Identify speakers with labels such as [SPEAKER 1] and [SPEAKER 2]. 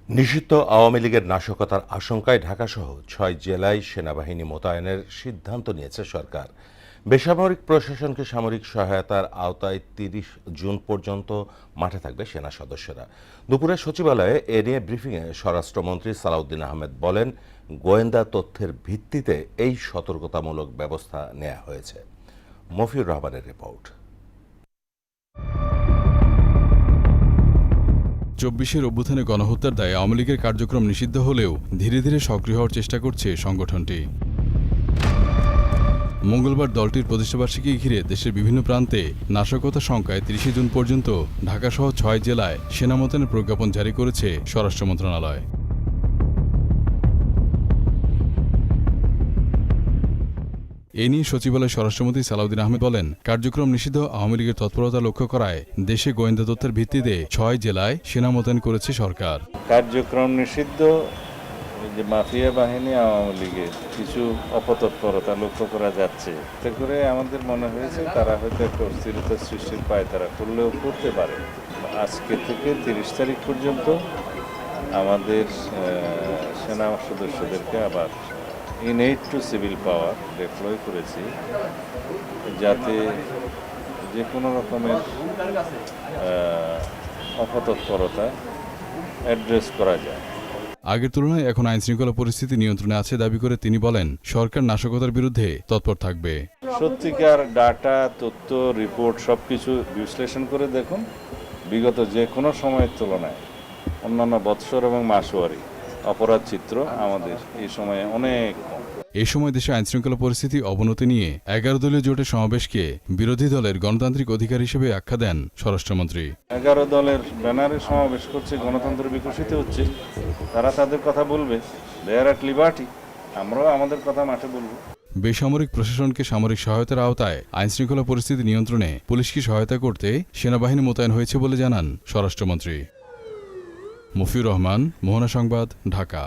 [SPEAKER 1] নিষিদ্ধ আওয়ামী লীগের নাশকতার আশঙ্কায় ঢাকাসহ ৬ জেলায় সেনাবাহিনী মোতায়েনের সিদ্ধান্ত নিয়েছে সরকার। বেসামরিক প্রশাসনকে সামরিক সহায়তার আওতায় ৩০ জুন পর্যন্ত মাঠে থাকবে সেনা সদস্যরা। দুপুরে সচিবালয়ে এ নিয়ে ব্রিফিংয়ে স্বরাষ্ট্রমন্ত্রী সালাউদ্দিন আহমেদ বলেন, গোয়েন্দা তথ্যের ভিত্তিতে এই সতর্কতামূলক ব্যবস্থা নেওয়া হয়েছে। মফিউর রহমানের রিপোর্ট।
[SPEAKER 2] ২৪-এর অভ্যুত্থানে গণহত্যার দায়ে আওয়ামী লীগের কার্যক্রম নিষিদ্ধ হলেও ধীরে ধীরে সক্রিয় হওয়ার চেষ্টা করছে সংগঠনটি। মঙ্গলবার দলটির প্রতিষ্ঠাবার্ষিকী ঘিরে দেশের বিভিন্ন প্রান্তে নাশকতার শঙ্কায় ৩০ জুন পর্যন্ত ঢাকাসহ ৬ জেলায় সেনা মোতায়েনের প্রজ্ঞাপন জারি করেছে স্বরাষ্ট্র মন্ত্রণালয়। এ নিয়ে সচিবালয় স্বরাষ্ট্রমন্ত্রী সালাউদ্দিন আহমেদ বলেন, কার্যক্রম নিষিদ্ধ আওয়ামী লীগের তৎপরতা লক্ষ্য করায় দেশে গোয়েন্দা তথ্যের ভিত্তিতে ৬ জেলায় সেনা মোতায়েন করেছে সরকার।
[SPEAKER 3] কার্যক্রম নিষিদ্ধ যে মাফিয়া বাহিনী আওয়ামী লীগের কিছু অপতৎপরতা লক্ষ্য করা যাচ্ছে, এতে করে আমাদের মনে হয়েছে তারা হয়তো একটা অস্থিরতা সৃষ্টির পায়, তারা করলেও করতে পারে। আজকে থেকে ৩০ তারিখ পর্যন্ত আমাদের সেনা সদস্যদেরকে আবার ইনএইড টু সিভিল পাওয়ার ডিপ্লয় করেছি, যাতে যে কোনো রকমের অপতৎপরতা অ্যাড্রেস করা যায়।
[SPEAKER 2] আগের তুলনায় এখন আইনশৃঙ্খলা পরিস্থিতি নিয়ন্ত্রণে আছে দাবি করে তিনি বলেন, সরকার নাশকতার বিরুদ্ধে তৎপর থাকবে।
[SPEAKER 3] সত্যিকার ডাটা, তথ্য, রিপোর্ট সবকিছু বিশ্লেষণ করে দেখুন, বিগত যে কোনো সময়ের তুলনায় অন্যান্য বৎসর এবং মাসওয়ারি অপরাধ চিত্র আমাদের এই সময়ে অনেক কম।
[SPEAKER 2] এই সময় দেশে আইনশৃঙ্খলা পরিস্থিতি অবনতি নিয়ে ১১ দলীয় জোটের সমাবেশকে বিরোধী দলের গণতান্ত্রিক অধিকার হিসেবে আখ্যা দেন স্বরাষ্ট্রমন্ত্রী।
[SPEAKER 3] ১১ দলের ব্যানারে সমাবেশ করছে, গণতন্ত্র বিকশিত হচ্ছে, তারা তাদের কথা বলবে, দে আর অ্যাট লিবার্টি, আমরাও আমাদের কথা মাঠে বলবো।
[SPEAKER 2] বেসামরিক প্রশাসনকে সামরিক সহায়তার আওতায় আইনশৃঙ্খলা পরিস্থিতি নিয়ন্ত্রণে পুলিশকে সহায়তা করতে সেনাবাহিনী মোতায়েন হয়েছে বলে জানান স্বরাষ্ট্রমন্ত্রী। মফিউর রহমান, মোহনা সংবাদ, ঢাকা।